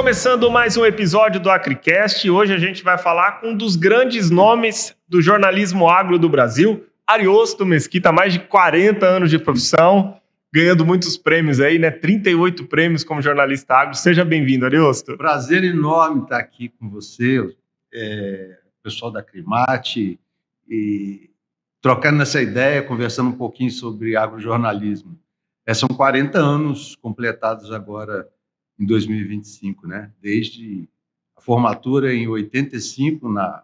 começando mais um episódio do AgriCast. Hoje a gente vai falar com um dos grandes nomes do jornalismo agro do Brasil, Ariosto Mesquita, mais de 40 anos de profissão, ganhando muitos prêmios aí, né? 38 prêmios como jornalista agro. Seja bem-vindo, Ariosto. Prazer enorme estar aqui com você, o pessoal da Acrimate, e trocando essa ideia, conversando um pouquinho sobre agrojornalismo. São 40 anos completados agora em 2025, né? Desde a formatura em 85 na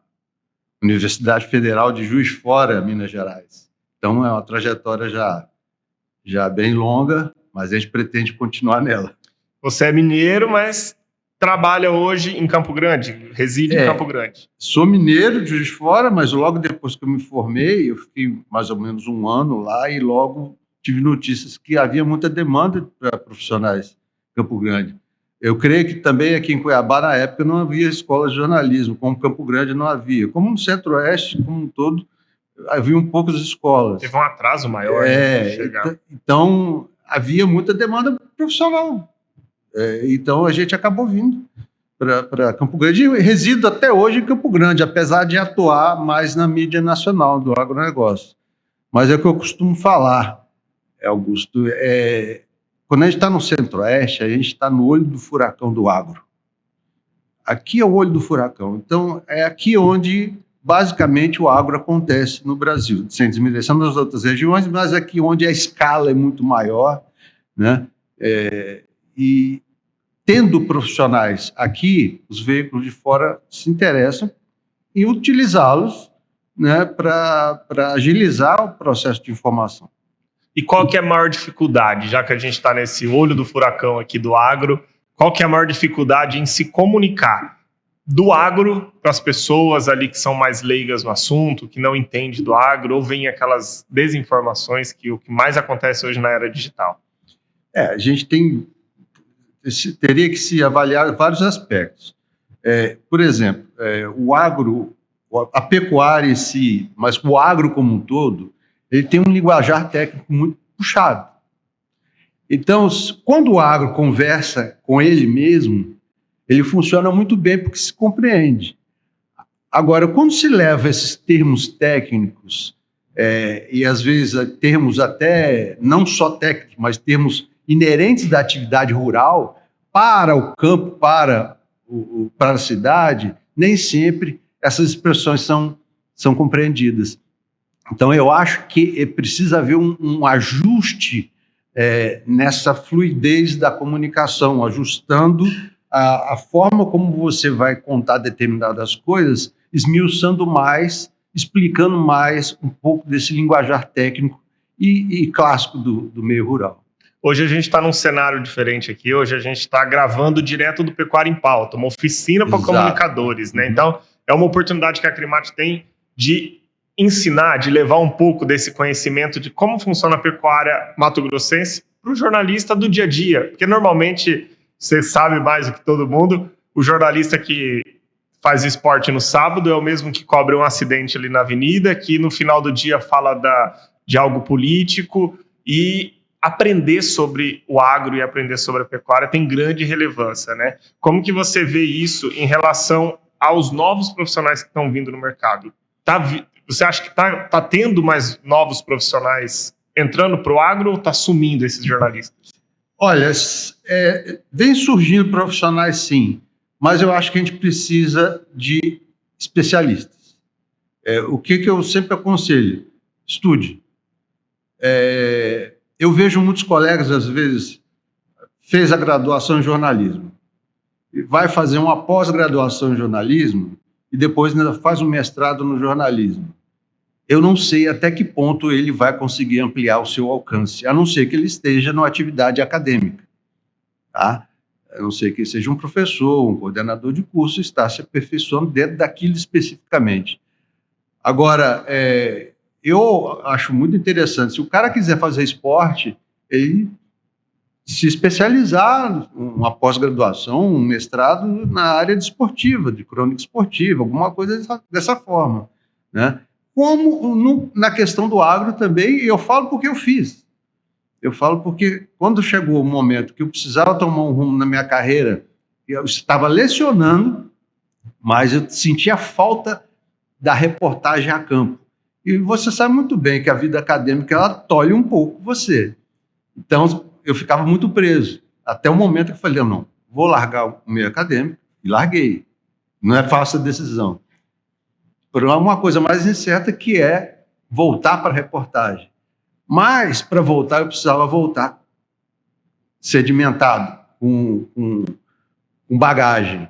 Universidade Federal de Juiz de Fora, Minas Gerais. Então é uma trajetória já bem longa, mas a gente pretende continuar nela. Você é mineiro, mas trabalha hoje em Campo Grande, reside em Campo Grande. Sou mineiro de Juiz de Fora, mas logo depois que eu me formei, eu fiquei mais ou menos um ano lá e logo tive notícias que havia muita demanda para profissionais em Campo Grande. Eu creio que também aqui em Cuiabá, na época, não havia escola de jornalismo, como Campo Grande não havia. Como no Centro-Oeste, como um todo, havia poucas escolas. Teve um atraso maior, né, chegar. Então, havia muita demanda profissional. Então, a gente acabou vindo para Campo Grande e resido até hoje em Campo Grande, apesar de atuar mais na mídia nacional do agronegócio. Mas é o que eu costumo falar, Augusto, quando a gente está no Centro-Oeste, a gente está no olho do furacão do agro. Aqui é o olho do furacão. Então, é aqui onde, basicamente, o agro acontece no Brasil, sem desmerecer nas outras regiões, mas aqui onde a escala é muito maior, né? E tendo profissionais aqui, os veículos de fora se interessam em utilizá-los, né, para agilizar o processo de informação. E qual que é a maior dificuldade, já que a gente está nesse olho do furacão aqui do agro, qual que é a maior dificuldade em se comunicar do agro para as pessoas ali que são mais leigas no assunto, que não entendem do agro, ou vem aquelas desinformações que o que mais acontece hoje na era digital? A gente teria que se avaliar vários aspectos. Por exemplo, o agro, a pecuária em si, mas o agro como um todo, ele tem um linguajar técnico muito puxado. Então, quando o agro conversa com ele mesmo, ele funciona muito bem porque se compreende. Agora, quando se leva esses termos técnicos, e às vezes termos até, não só técnicos, mas termos inerentes da atividade rural, para o campo, para a cidade, nem sempre essas expressões são compreendidas. Então, eu acho que precisa haver um ajuste nessa fluidez da comunicação, ajustando a forma como você vai contar determinadas coisas, esmiuçando mais, explicando mais um pouco desse linguajar técnico e clássico do meio rural. Hoje a gente está num cenário diferente aqui, hoje a gente está gravando direto do Pecuária em Pauta, uma oficina para comunicadores, né? Então, é uma oportunidade que a Acrimate tem de ensinar, de levar um pouco desse conhecimento de como funciona a pecuária mato-grossense para o jornalista do dia a dia. Porque normalmente, você sabe mais do que todo mundo, o jornalista que faz esporte no sábado é o mesmo que cobre um acidente ali na avenida, que no final do dia fala de algo político, e aprender sobre o agro e aprender sobre a pecuária tem grande relevância, né? Como que você vê isso em relação aos novos profissionais que estão vindo no mercado? Você acha que está tendo mais novos profissionais entrando para o agro ou está sumindo esses jornalistas? Olha, vem surgindo profissionais sim, mas eu acho que a gente precisa de especialistas. O que eu sempre aconselho? Estude. Eu vejo muitos colegas, às vezes, fez a graduação em jornalismo, vai fazer uma pós-graduação em jornalismo e depois ainda faz um mestrado no jornalismo. Eu não sei até que ponto ele vai conseguir ampliar o seu alcance, a não ser que ele esteja numa atividade acadêmica, tá? A não ser que seja um professor, um coordenador de curso, está se aperfeiçoando dentro daquilo especificamente. Agora, eu acho muito interessante, se o cara quiser fazer esporte, ele se especializar, uma pós-graduação, um mestrado na área esportiva, de crônica esportiva, alguma coisa dessa forma, né? Como na questão do agro também, eu falo porque eu fiz. Eu falo porque quando chegou o momento que eu precisava tomar um rumo na minha carreira Eu estava lecionando, mas eu sentia falta da reportagem a campo. E você sabe muito bem que a vida acadêmica, ela tolhe um pouco você. Então, eu ficava muito preso. Até o momento que eu falei, não, vou largar o meio acadêmico, e larguei. Não é fácil a decisão. Por uma coisa mais incerta, que é voltar para a reportagem. Mas, para voltar, eu precisava voltar sedimentado, com bagagem.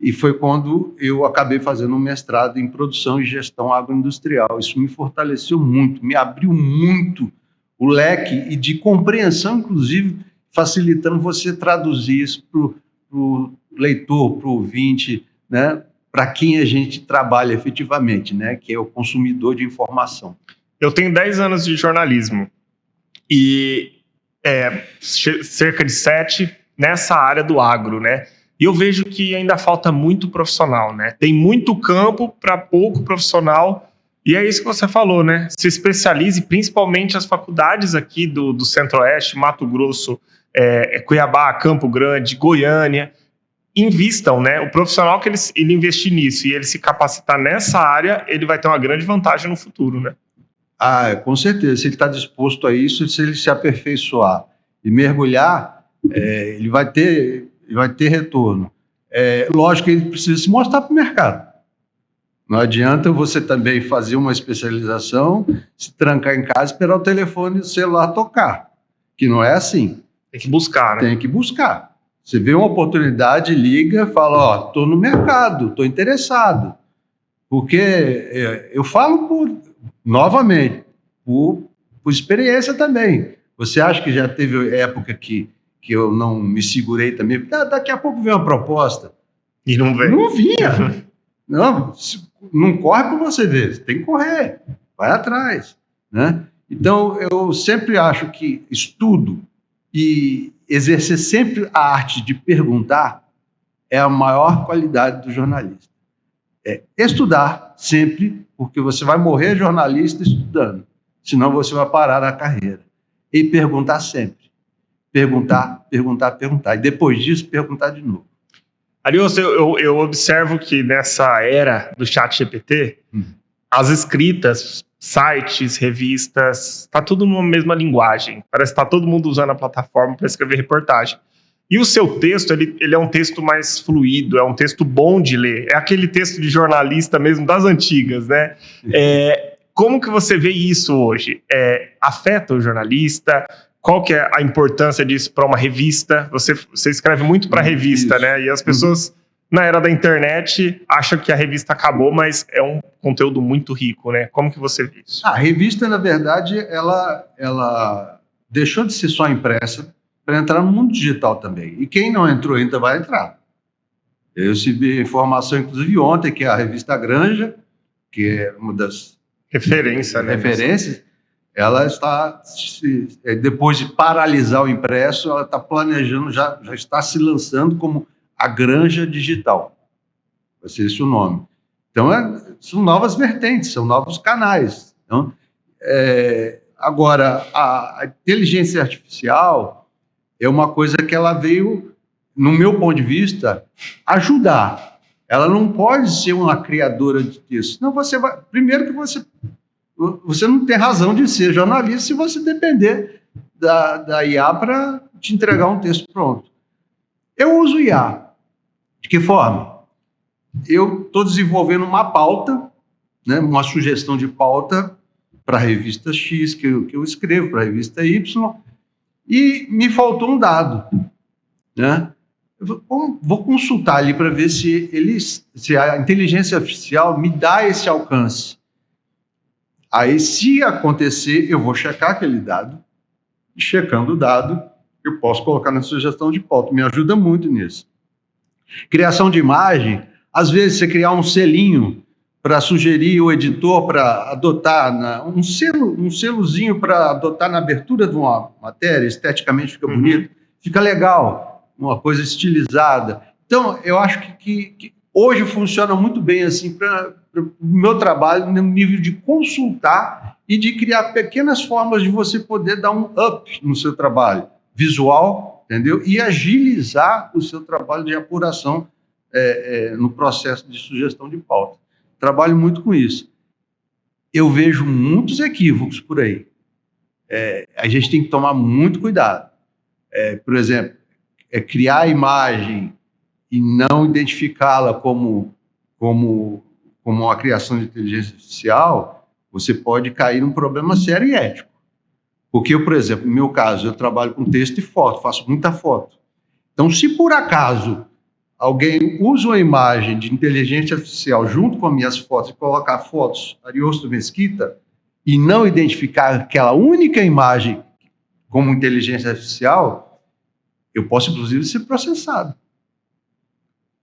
E foi quando eu acabei fazendo um mestrado em produção e gestão agroindustrial. Isso me fortaleceu muito, me abriu muito o leque e de compreensão, inclusive, facilitando você traduzir isso para o leitor, para o ouvinte, né? Para quem a gente trabalha efetivamente, né? Que é o consumidor de informação. Eu tenho 10 anos de jornalismo e cerca de 7 nessa área do agro, né? E eu vejo que ainda falta muito profissional, né? Tem muito campo para pouco profissional. E é isso que você falou, né? Se especialize, principalmente as faculdades aqui do Centro-Oeste, Mato Grosso, Cuiabá, Campo Grande, Goiânia, invistam, né? O profissional que ele investir nisso e ele se capacitar nessa área, ele vai ter uma grande vantagem no futuro, né? Com certeza. Se ele está disposto a isso, se ele se aperfeiçoar e mergulhar, ele vai ter retorno. Lógico que ele precisa se mostrar para o mercado. Não adianta você também fazer uma especialização, se trancar em casa e esperar o telefone e o celular tocar, que não é assim. Tem que buscar, né? Tem que buscar. Você vê uma oportunidade, liga, fala, estou no mercado, estou interessado. Porque eu falo novamente, por experiência também. Você acha que já teve época que eu não me segurei também? Daqui a pouco vem uma proposta. E não vem. Não vinha. Não corre para você ver, você tem que correr, vai atrás, né? Então, eu sempre acho que estudo e exercer sempre a arte de perguntar é a maior qualidade do jornalista. Estudar sempre, porque você vai morrer jornalista estudando, senão você vai parar a carreira. E perguntar sempre. Perguntar. E depois disso, perguntar de novo. Arius, eu observo que nessa era do ChatGPT, as escritas, sites, revistas, está tudo numa mesma linguagem. Parece que está todo mundo usando a plataforma para escrever reportagem. E o seu texto, ele é um texto mais fluido, é um texto bom de ler. É aquele texto de jornalista mesmo das antigas, né? Como que você vê isso hoje? Afeta o jornalista? Qual que é a importância disso para uma revista? Você escreve muito para revista, isso, né? E as pessoas, na era da internet, acham que a revista acabou, mas é um conteúdo muito rico, né? Como que você vê isso? A revista, na verdade, ela deixou de ser só impressa para entrar no mundo digital também. E quem não entrou ainda vai entrar. Eu recebi informação, inclusive ontem, que a revista Granja, que é uma das referências, ela está, depois de paralisar o impresso, ela está planejando, já está se lançando como a Granja Digital. Vai ser esse o nome. Então, são novas vertentes, são novos canais. Então, agora, a inteligência artificial é uma coisa que ela veio, no meu ponto de vista, ajudar. Ela não pode ser uma criadora de texto. Não, primeiro que você não tem razão de ser jornalista se você depender da IA para te entregar um texto pronto. Eu uso IA. De que forma? Eu estou desenvolvendo uma pauta, né, uma sugestão de pauta para a revista X, que eu escrevo, para a revista Y, e me faltou um dado. Né? Vou consultar ali para ver se a inteligência artificial me dá esse alcance. Aí, se acontecer, eu vou checar aquele dado, e checando o dado, eu posso colocar na sugestão de pauta. Me ajuda muito nisso. Criação de imagem, às vezes você criar um selinho para sugerir o editor para adotar, um selozinho para adotar na abertura de uma matéria, esteticamente fica bonito, fica legal, uma coisa estilizada. Então, eu acho que hoje funciona muito bem assim para o meu trabalho, no nível de consultar e de criar pequenas formas de você poder dar um up no seu trabalho, visual entendeu? E agilizar o seu trabalho de apuração no processo de sugestão de pauta. Trabalho muito com isso. Eu vejo muitos equívocos por aí. A gente tem que tomar muito cuidado. Por exemplo, criar a imagem e não identificá-la como uma criação de inteligência artificial, você pode cair num problema sério e ético. Porque eu, por exemplo, no meu caso, eu trabalho com texto e foto, faço muita foto. Então, se por acaso alguém usa uma imagem de inteligência artificial junto com as minhas fotos e colocar fotos Ariosto Mesquita e não identificar aquela única imagem como inteligência artificial, eu posso, inclusive, ser processado.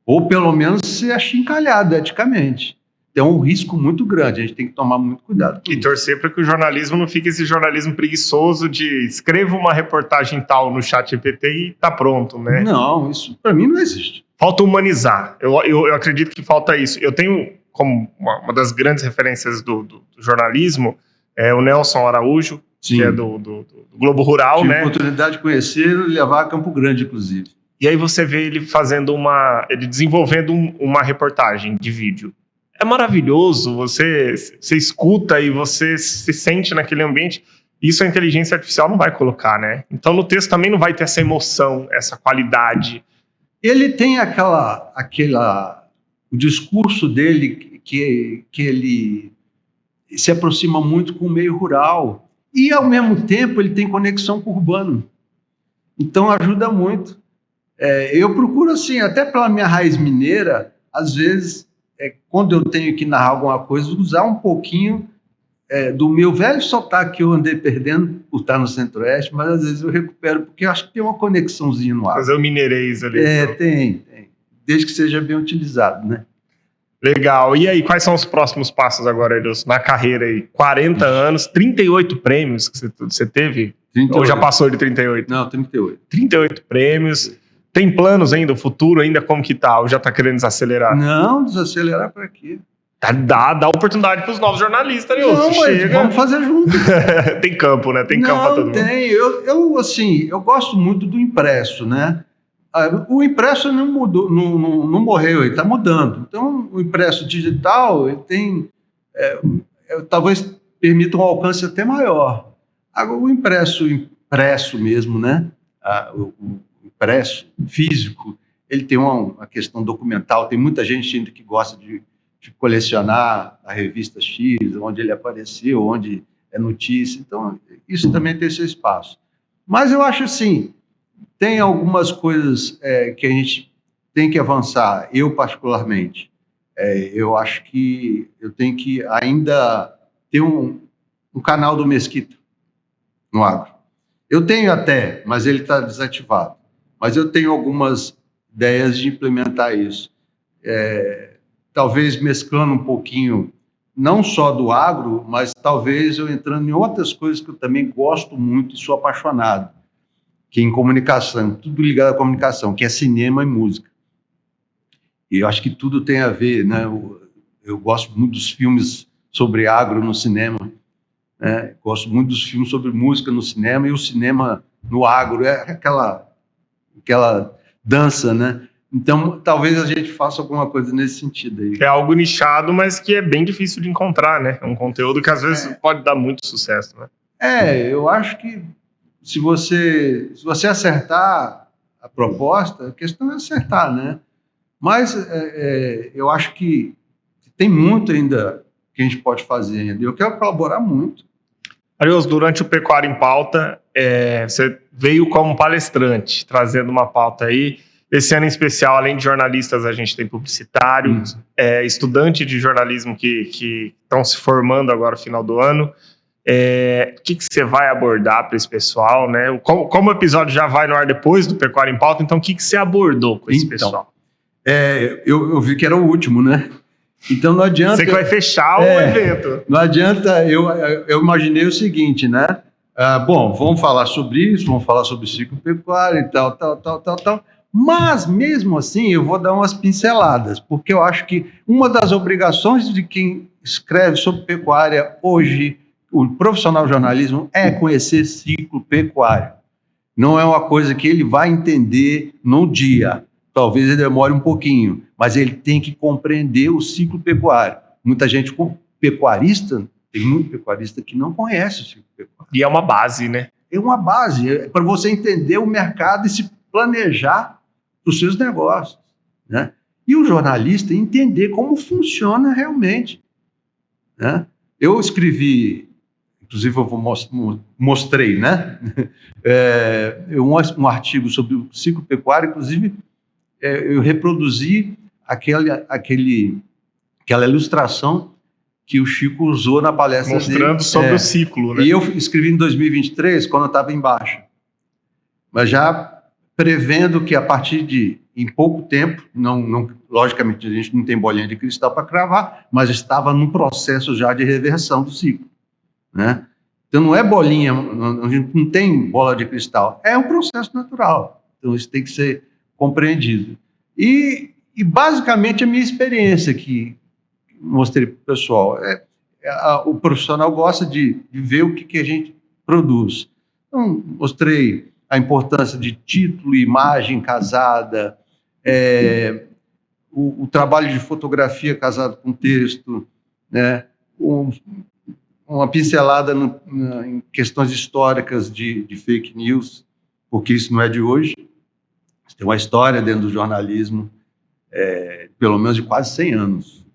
Ou, pelo menos, ser achincalhado eticamente. Então, é um risco muito grande, a gente tem que tomar muito cuidado. E torcer para que o jornalismo não fique esse jornalismo preguiçoso de escreva uma reportagem tal no ChatGPT e tá pronto, né? Não, isso para mim não existe. Falta humanizar. Eu acredito que falta isso. Eu tenho como uma das grandes referências do jornalismo o Nelson Araújo, Sim. que é do Globo Rural, Tive né? a oportunidade de conhecer e levar a Campo Grande, inclusive. E aí você vê ele ele desenvolvendo uma reportagem de vídeo. É maravilhoso, você escuta e você se sente naquele ambiente. Isso a inteligência artificial não vai colocar, né? Então no texto também não vai ter essa emoção, essa qualidade. Ele tem o discurso dele que ele se aproxima muito com o meio rural e, ao mesmo tempo, ele tem conexão com o urbano. Então, ajuda muito. Eu procuro, assim, até pela minha raiz mineira, às vezes, quando eu tenho que narrar alguma coisa, usar um pouquinho do meu velho sotaque que eu andei perdendo por estar no Centro-Oeste, mas às vezes eu recupero, porque eu acho que tem uma conexãozinha no ar. Fazer o mineirês ali. Então. Tem. Desde que seja bem utilizado, né? Legal. E aí, quais são os próximos passos agora, Edilson, na carreira aí? 40 anos, 38 prêmios que você teve? 38. Ou já passou de 38? Não, 38. 38 prêmios. Tem planos ainda, o futuro ainda como que tá? Ou já tá querendo desacelerar? Não, desacelerar para quê? Dá oportunidade para os novos jornalistas, né? Não, mas vamos fazer junto. Tem campo, né? Tem campo para todo mundo. Tem. Eu gosto muito do impresso, né? O impresso não mudou, não morreu, ele está mudando. Então, o impresso digital, ele tem, talvez permita um alcance até maior. Agora, o impresso mesmo, né? O impresso físico, ele tem uma questão documental. Tem muita gente ainda que gosta de colecionar a revista X, onde ele apareceu, onde é notícia. Então, isso também tem seu espaço. Mas eu acho assim, tem algumas coisas que a gente tem que avançar, eu particularmente. Eu acho que eu tenho que ainda ter um canal do Mesquita no agro. Eu tenho até, mas ele está desativado. Mas eu tenho algumas ideias de implementar isso. Talvez mesclando um pouquinho, não só do agro, mas talvez eu entrando em outras coisas que eu também gosto muito e sou apaixonado, que é em comunicação, tudo ligado à comunicação, que é cinema e música. E eu acho que tudo tem a ver, né? Eu gosto muito dos filmes sobre agro no cinema, né? Gosto muito dos filmes sobre música no cinema, e o cinema no agro é aquela dança, né? Então, talvez a gente faça alguma coisa nesse sentido aí. É algo nichado, mas que é bem difícil de encontrar, né? É um conteúdo que às vezes pode dar muito sucesso, né? Eu acho que se você acertar a proposta, a questão é acertar, né? Mas eu acho que tem muito ainda que a gente pode fazer ainda. Eu quero colaborar muito. Ariosto, durante o Pecuária em Pauta, você veio como palestrante, trazendo uma pauta aí. Esse ano em especial, além de jornalistas, a gente tem publicitários, estudantes de jornalismo que estão se formando agora no final do ano. O que você vai abordar para esse pessoal, né? Como o episódio já vai no ar depois do Pecuária em Pauta, então o que você abordou com esse pessoal? Eu vi que era o último, né? Então não adianta... Você que vai fechar o evento. Não adianta, eu imaginei o seguinte, né? Bom, vamos falar sobre isso, vamos falar sobre o ciclo pecuário e tal. Mas, mesmo assim, eu vou dar umas pinceladas, porque eu acho que uma das obrigações de quem escreve sobre pecuária hoje, o profissional de jornalismo, é conhecer ciclo pecuário. Não é uma coisa que ele vai entender num dia. Talvez ele demore um pouquinho, mas ele tem que compreender o ciclo pecuário. Muita gente pecuarista, tem muito pecuarista que não conhece o ciclo pecuário. E é uma base, né? É uma base para você entender o mercado e se planejar os seus negócios, né? E o jornalista entender como funciona realmente, né? Eu escrevi, inclusive eu mostrei, né? Um artigo sobre o ciclo pecuário, inclusive eu reproduzi aquela ilustração que o Chico usou na palestra mostrando dele. Sobre o ciclo, né? E eu escrevi em 2023, quando eu estava em baixa. Mas já prevendo que a partir de, em pouco tempo, logicamente a gente não tem bolinha de cristal para cravar, mas estava num processo já de reversão do ciclo, né? Então não é bolinha, a gente não tem bola de cristal, é um processo natural. Então isso tem que ser compreendido. E basicamente a minha experiência que mostrei para o pessoal o profissional gosta de ver o que a gente produz. Então mostrei a importância de título e imagem casada, o trabalho de fotografia casado com texto, né? Uma pincelada em questões históricas de fake news, porque isso não é de hoje. Tem uma história dentro do jornalismo, pelo menos de quase 100 anos.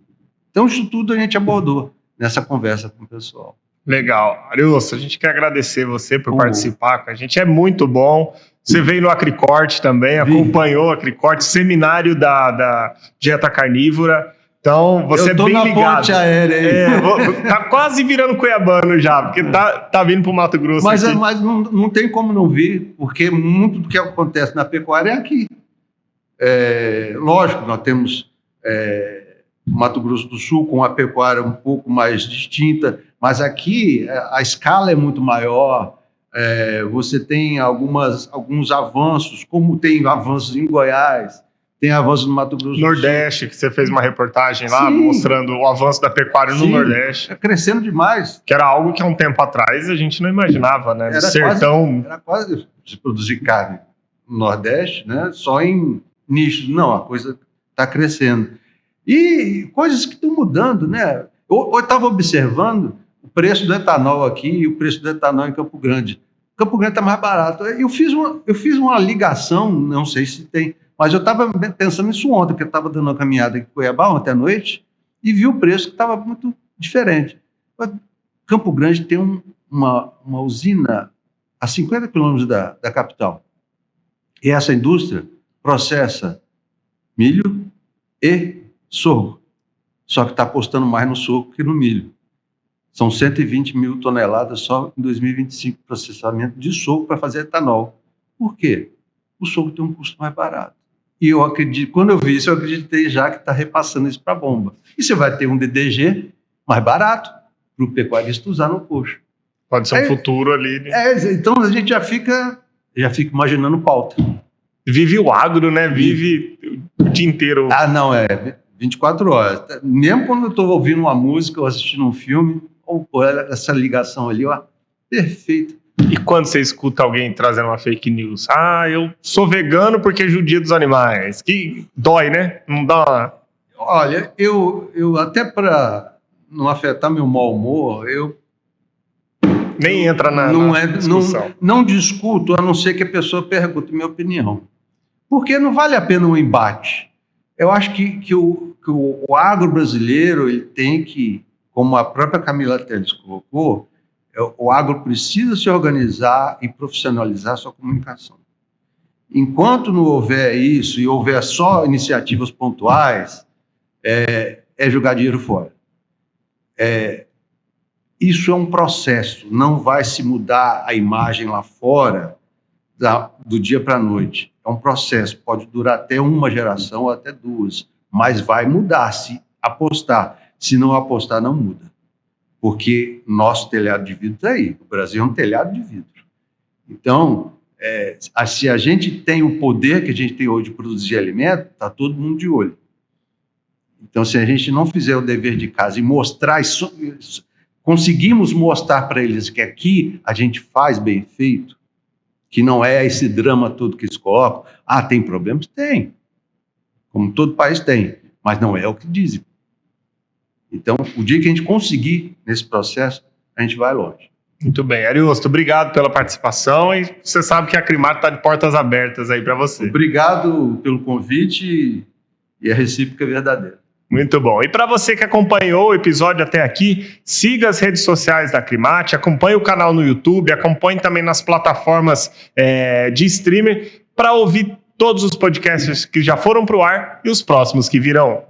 Então, isso tudo a gente abordou nessa conversa com o pessoal. Legal. Arius, a gente quer agradecer você por participar com a gente. É muito bom. Você veio no Acricorte também, acompanhou o Acricorte, seminário da dieta carnívora. Então, você é bem ligado. Eu tô na ponte aérea aí. Tá quase virando cuiabano já, porque tá vindo pro Mato Grosso. Mas não tem como não vir, porque muito do que acontece na pecuária é aqui. Lógico, nós temos Mato Grosso do Sul com a pecuária um pouco mais distinta, mas aqui a escala é muito maior. Você tem alguns avanços, como tem avanços em Goiás, tem avanços no Mato Grosso do Sul. Nordeste, que você fez uma reportagem lá, sim, mostrando o avanço da pecuária no Nordeste. Está crescendo demais. Que era algo que há um tempo atrás a gente não imaginava, né? Era quase de produzir carne no Nordeste, né? Só em nichos. Não, a coisa está crescendo. E coisas que estão mudando, né? Eu estava observando o preço do etanol aqui e o preço do etanol em Campo Grande. Campo Grande está mais barato. Eu fiz uma ligação, não sei se tem, mas eu estava pensando nisso ontem, porque eu estava dando uma caminhada aqui em Cuiabá ontem à noite e vi o preço que estava muito diferente. Campo Grande tem uma usina a 50 quilômetros da capital. E essa indústria processa milho e sorgo. Só que está apostando mais no sorgo que no milho. São 120 mil toneladas só em 2025 de processamento de sorgo para fazer etanol. Por quê? O sorgo tem um custo mais barato. E eu acredito, quando eu vi isso, eu acreditei já que está repassando isso para a bomba. E você vai ter um DDG mais barato para o pecuarista usar no coxo. Pode ser um futuro ali. Né? Então a gente já fica imaginando pauta. Vive o agro, né? Vive o dia inteiro. 24 horas. Mesmo quando eu estou ouvindo uma música ou assistindo um filme, essa ligação ali, perfeita. E quando você escuta alguém trazendo uma fake news? Eu sou vegano porque judia dos animais. Que dói, né? Não dá uma... Olha, eu até para não afetar meu mau humor, nem entra na discussão. Não discuto, a não ser que a pessoa pergunte minha opinião. Porque não vale a pena um embate. Eu acho que o agro brasileiro ele tem que, como a própria Camila Teles colocou, o agro precisa se organizar e profissionalizar sua comunicação. Enquanto não houver isso e houver só iniciativas pontuais, é jogar dinheiro fora. Isso é um processo, não vai se mudar a imagem lá fora do dia para a noite. É um processo, pode durar até uma geração ou até duas, mas vai mudar se apostar. Se não apostar, não muda. Porque nosso telhado de vidro está aí. O Brasil é um telhado de vidro. Então, se a gente tem o poder que a gente tem hoje de produzir alimento, está todo mundo de olho. Então, se a gente não fizer o dever de casa e mostrar, conseguimos mostrar para eles que aqui a gente faz bem feito, que não é esse drama todo que eles colocam. Ah, tem problemas? Tem. Como todo país tem, mas não é o que dizem. Então, o dia que a gente conseguir nesse processo, a gente vai longe. Muito bem. Ariosto, obrigado pela participação e você sabe que a Acrimate está de portas abertas aí para você. Obrigado pelo convite e a recíproca é verdadeira. Muito bom. E para você que acompanhou o episódio até aqui, siga as redes sociais da Acrimate, acompanhe o canal no YouTube, acompanhe também nas plataformas de streaming para ouvir todos os podcasts que já foram para o ar e os próximos que virão.